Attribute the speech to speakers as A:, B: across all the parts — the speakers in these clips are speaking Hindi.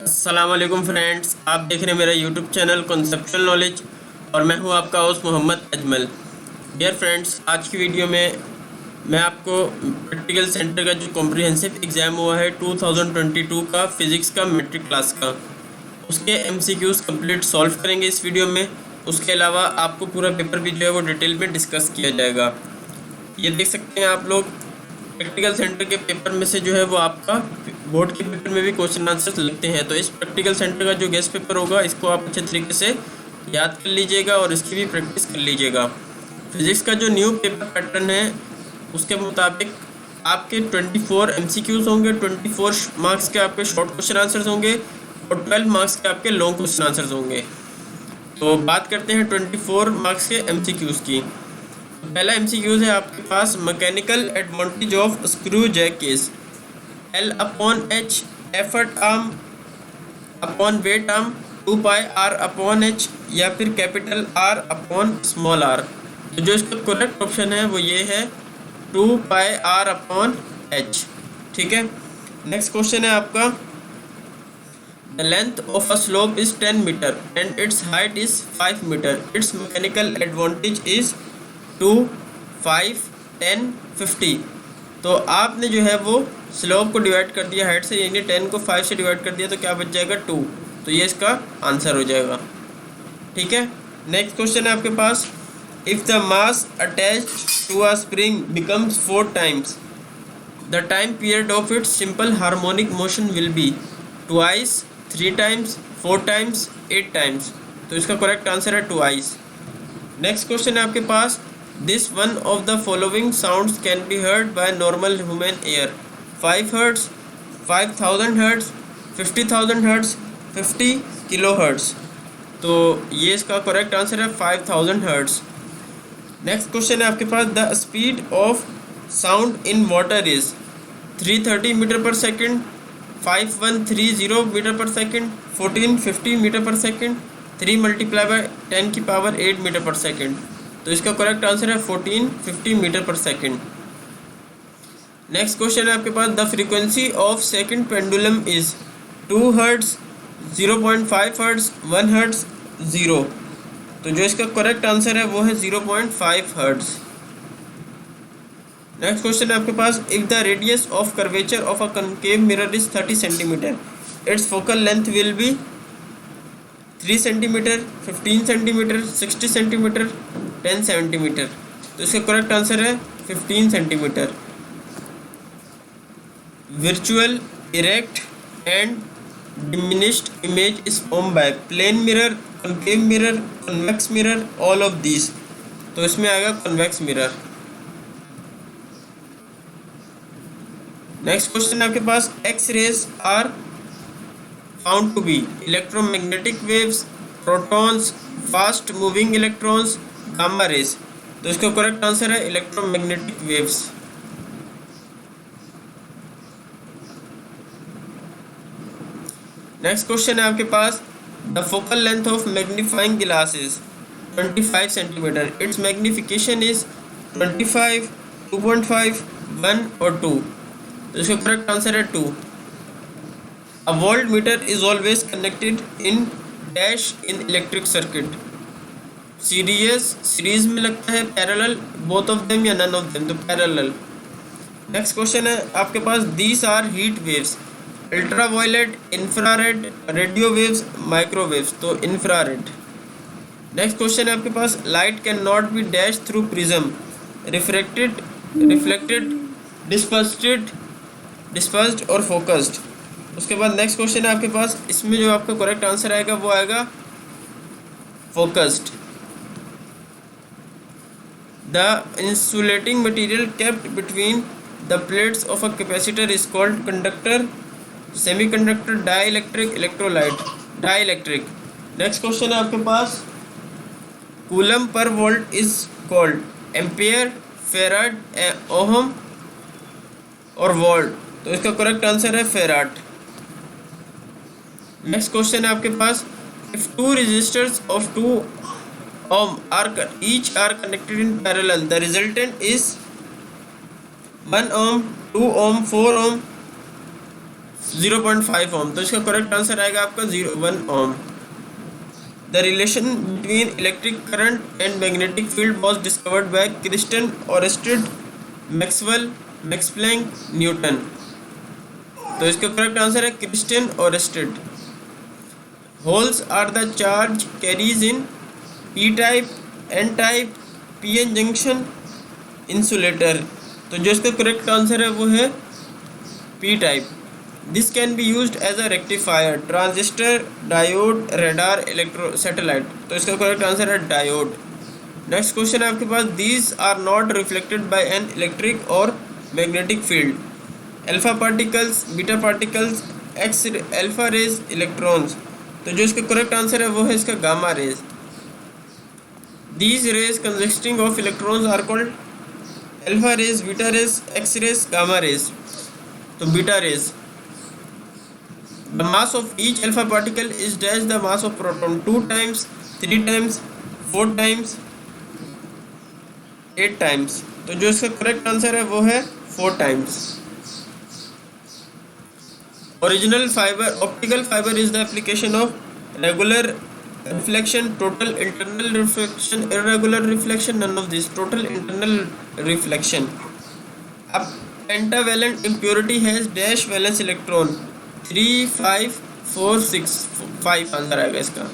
A: अस्सलाम वालेकुम फ्रेंड्स, आप देख रहे हैं मेरा यूट्यूब चैनल कॉन्सेप्चुअल नॉलेज और मैं हूं आपका host Mohammed Ajmal. Dear friends, आज की वीडियो में मैं आपको प्रैक्टिकल सेंटर का जो कॉम्प्रिहेंसिव एग्ज़ाम हुआ है 2022 का फिज़िक्स का मैट्रिक क्लास का, उसके एमसीक्यूज़ कंप्लीट सॉल्व करेंगे इस वीडियो में। उसके अलावा आपको पूरा पेपर भी जो है वो डिटेल में डिस्कस किया जाएगा। ये देख सकते हैं आप लोग, प्रैक्टिकल सेंटर के पेपर में से जो है वो आपका बोर्ड के पेपर में भी क्वेश्चन आंसर्स लगते हैं। तो इस प्रैक्टिकल सेंटर का जो गेस्ट पेपर होगा इसको आप अच्छे तरीके से याद कर लीजिएगा और इसकी भी प्रैक्टिस कर लीजिएगा। फिज़िक्स का जो न्यू पेपर पैटर्न है उसके मुताबिक आपके 24 एमसीक्यूज़ होंगे, 24 मार्क्स के आपके शॉर्ट क्वेश्चन आंसर्स होंगे और 12 मार्क्स के आपके लॉन्ग क्वेश्चन आंसर्स होंगे। तो बात करते हैं 24 मार्क्स के एमसीक्यूज़ की। पहला एमसीक्यूज़ है आपके पास, mechanical advantage of screw jack case. L upon H effort arm upon weight arm 2 pi R upon H या फिर capital R upon small r। तो जो इसका करेक्ट ऑप्शन है वो ये है 2 पाई R अपॉन एच। ठीक है, नेक्स्ट क्वेश्चन है आपका, the length of a slope is 10 metre and its height is 5 metre, its mechanical advantage is 2, 5, 10, 50। तो आपने जो है वो स्लोप को डिवाइड कर दिया हाइट से, यानी 10 को 5 से डिवाइड कर दिया तो क्या बच जाएगा 2। तो ये इसका आंसर हो जाएगा। ठीक है, नेक्स्ट क्वेश्चन है आपके पास, if the mass attached to a spring becomes 4 times the time period of its simple harmonic motion will be twice, 3 times, 4 times, 8 times. तो इसका करेक्ट आंसर है ट्वाइस। नेक्स्ट क्वेश्चन है आपके पास, this one of the following sounds can be heard by normal human ear, 5 hertz, 5000 hertz, 50,000 hertz, 50 kilohertz. तो ये इसका करेक्ट आंसर है 5000 हर्ट्स। नेक्स्ट क्वेश्चन है आपके पास, the speed of sound in water is 330 metre per second, 5130 metre per second, 1450 metre per second, 3 multiply by 10 की पावर 8 मीटर पर सेकेंड। तो इसका करेक्ट आंसर है 1450 metre per second. Next question है आपके पास, the frequency of second pendulum is 2 hertz, 0.5 hertz, 1 hertz, 0। तो जो इसका करेक्ट आंसर है वो है 0.5 हर्ट्स। नेक्स्ट क्वेश्चन है आपके पास, if the radius of curvature of a concave mirror is 30 centimetre, its focal length will be 3 centimetre, 15 centimetre, 60 centimetre, 10 centimetre. तो इसका करेक्ट आंसर है 15 centimetre. Virtual, erect and diminished image is formed by plane mirror, concave mirror, convex mirror, all of these। तो इसमें आएगा convex mirror। नेक्स्ट क्वेश्चन आपके पास, X rays are found to be electromagnetic waves, protons, fast moving electrons, gamma rays. तो इसका करेक्ट आंसर है इलेक्ट्रोमैग्नेटिक वेव्स। नेक्स्ट क्वेश्चन है आपके पास, the focal length of magnifying glass is 25 centimetre, its magnification is 25, 2.5, 1 और 2। तो इसका करेक्ट आंसर है 2। A voltmeter is always connected in dash in electric circuit, series में लगता है, पैरेलल, बोथ ऑफ देम या नन ऑफ देम, तो पैरेलल। नेक्स्ट क्वेश्चन है आपके पास, these are heat waves, ultraviolet, infrared, radio waves, microwaves. तो इंफ्रारेड। नेक्स्ट क्वेश्चन है आपके पास, light can not be dash through prism, reflected, dispersed और फोकस्ड। उसके बाद नेक्स्ट क्वेश्चन है आपके पास, इसमें जो आपका करेक्ट आंसर आएगा वो आएगा focused. The insulating material kept between the plates of a capacitor is called conductor, semiconductor, dielectric, electrolyte, dielectric. Next question है आपके पास, coulomb per volt is called ampere, farad, ohm और वोल्ट। तो इसका करेक्ट आंसर है फेराड। नेक्स्ट क्वेश्चन है आपके पास, if 2 resistors of 2 ohm each are connected in parallel, the resultant is 1 ohm, 2 ohm, 4 ohm, 0.5 ohm. तो इसका करेक्ट आंसर आएगा आपका 1 ohm. The relation between electric current and magnetic field was discovered by Christian Oersted, Maxwell, Max Planck, Newton. तो इसका करेक्ट आंसर है Christian Oersted. Holes are the charge carriers in P type, N type, PN junction, insulator. तो जो इसका करेक्ट आंसर है वो है P type. This can be used as a rectifier, transistor, diode, radar, electro satellite. तो इसका करेक्ट आंसर है डायोड। नेक्स्ट क्वेश्चन है आपके पास, these are not reflected by an electric और magnetic field, alpha particles, beta particles, X alpha rays, electrons. तो जो इसका करेक्ट आंसर है वो है इसका gamma rays. These rays consisting of electrons are called alpha rays, beta rays, X rays, gamma rays. तो beta rays. The mass of each alpha particle is dash the mass of proton, 2 times, 3 times, 4 times, 8 times। तो जो इसका करेक्ट आंसर है वो है 4 times। Original fibre, optical fibre is the application of regular reflection, total internal reflection, irregular reflection, none of this, total internal reflection. अब pentavalent impurity has dash valence electron, 3, 5, 4, 6, 5 answer आएगा इसका।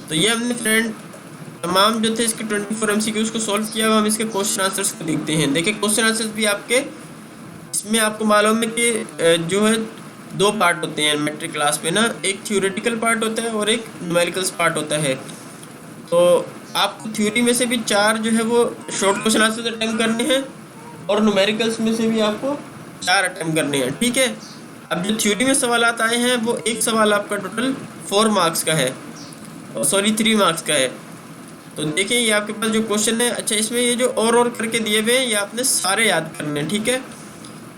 A: तो ये हमने फ्रेंड तमाम जो थे इसके 24 MCQs को सॉल्व किया। अब हम इसके क्वेश्चन आंसर्स को देखते हैं। देखिए क्वेश्चन आंसर्स भी आपके इसमें आपको मालूम है कि जो है 2 पार्ट होते हैं मैट्रिक क्लास में ना, एक थ्योरेटिकल पार्ट होता है और एक न्यूमेरिकल्स पार्ट होता है। तो आपको थ्योरी में से भी 4 जो है वो शॉर्ट क्वेश्चन आंसर्स अटेम्प्ट करने हैं और न्यूमेरिकल्स में से भी आपको 4 अटेम्प्ट करने हैं, ठीक है। अब जो थ्योरी में सवाल आए हैं वो एक सवाल आपका टोटल 4 मार्क्स का है, सॉरी 3 मार्क्स का है। तो देखिए ये आपके पास जो क्वेश्चन है, अच्छा इसमें ये जो और करके दिए हुए हैं ये आपने सारे याद करने हैं, ठीक है।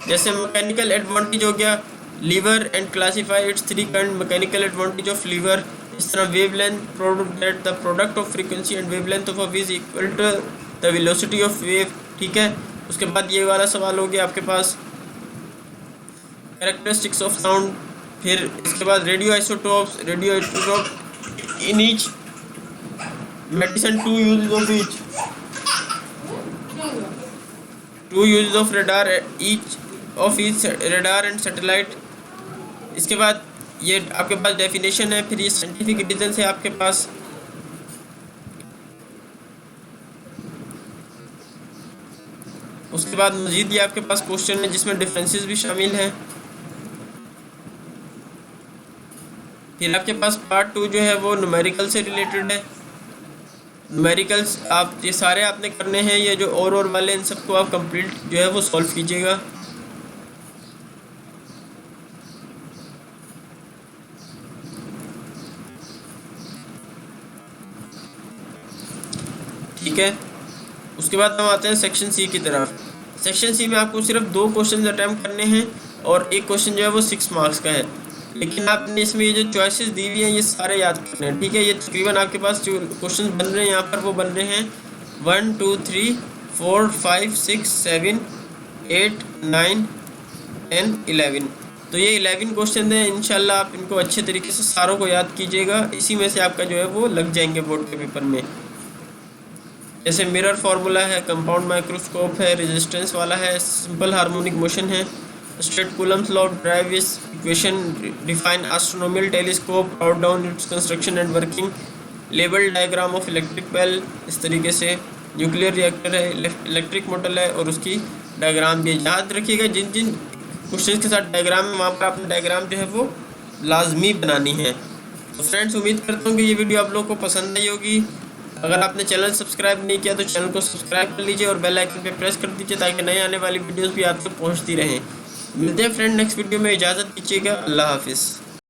A: जैसे मैकेनिकल एडवांटेज हो गया, lever and classify its 3 kind, mechanical advantage of lever. इस तरह wavelength, product the product of frequency and wavelength of a wave is equal to the velocity of wave, ठीक है। उसके बाद ये वाला सवाल हो गया आपके पास कैरेक्टरिस्टिक्स ऑफ साउंड। फिर इसके बाद radio isotopes in each medicine, 2 uses of each, 2 uses of radar, each radar and satellite. इसके बाद ये आपके पास डेफिनेशन है, फिर ये साइंटिफिक रीजन है आपके पास। उसके बाद मजीद ये आपके पास क्वेश्चन है जिसमें डिफरेंसेस भी शामिल हैं। फिर आपके पास पार्ट 2 जो है वो न्यूमेरिकल से रिलेटेड है। न्यूमेरिकल्स आप ये सारे आपने करने हैं, ये जो और वाले इन सबको आप कंप्लीट जो है वो सॉल्व कीजिएगा। ठीक है। उसके बाद हम आते हैं सेक्शन सी की तरफ। सेक्शन सी में आपको सिर्फ 2 क्वेश्चन अटैम्प्ट करने हैं और एक क्वेश्चन जो है वो 6 मार्क्स का है। लेकिन आपने इसमें ये जो चॉइसेस दी हुई हैं ये सारे याद करने हैं, ठीक है। ये तकरीबन आपके पास जो क्वेश्चन बन रहे हैं यहाँ पर वो बन रहे हैं 1, 2, 3, 4, 5, 6, 7, 8, 9, 10, 11। तो ये 11 क्वेश्चन हैं। इंशाल्लाह आप इनको अच्छे तरीके से सारों को याद कीजिएगा, इसी में से आपका जो है वो लग जाएंगे बोर्ड के पेपर में। जैसे मिरर फार्मूला है, कंपाउंड माइक्रोस्कोप है, रेजिस्टेंस वाला है, सिंपल हार्मोनिक मोशन है, state Coulomb's law, derive its equation, define astronomical telescope, out down its construction and working, लेवल डायग्राम ऑफ इलेक्ट्रिक बेल, इस तरीके से न्यूक्लियर रिएक्टर है, इलेक्ट्रिक मोटर है और उसकी डायग्राम भी याद रखिएगा। जिन जिन क्वेश्चन के साथ डायग्राम है वहाँ पर आपने डायग्राम जो है वो लाजमी बनानी है। तो फ्रेंड्स उम्मीद करता हूँ कि ये वीडियो आप लोगों को पसंद आई होगी। अगर आपने चैनल सब्सक्राइब नहीं किया तो चैनल को सब्सक्राइब कर लीजिए और बेल आइकन पे प्रेस कर दीजिए ताकि नए आने वाली वीडियोस भी आप तक पहुंचती रहें। मिलते हैं फ्रेंड नेक्स्ट वीडियो में, इजाज़त दीजिएगा। अल्लाह हाफिज़।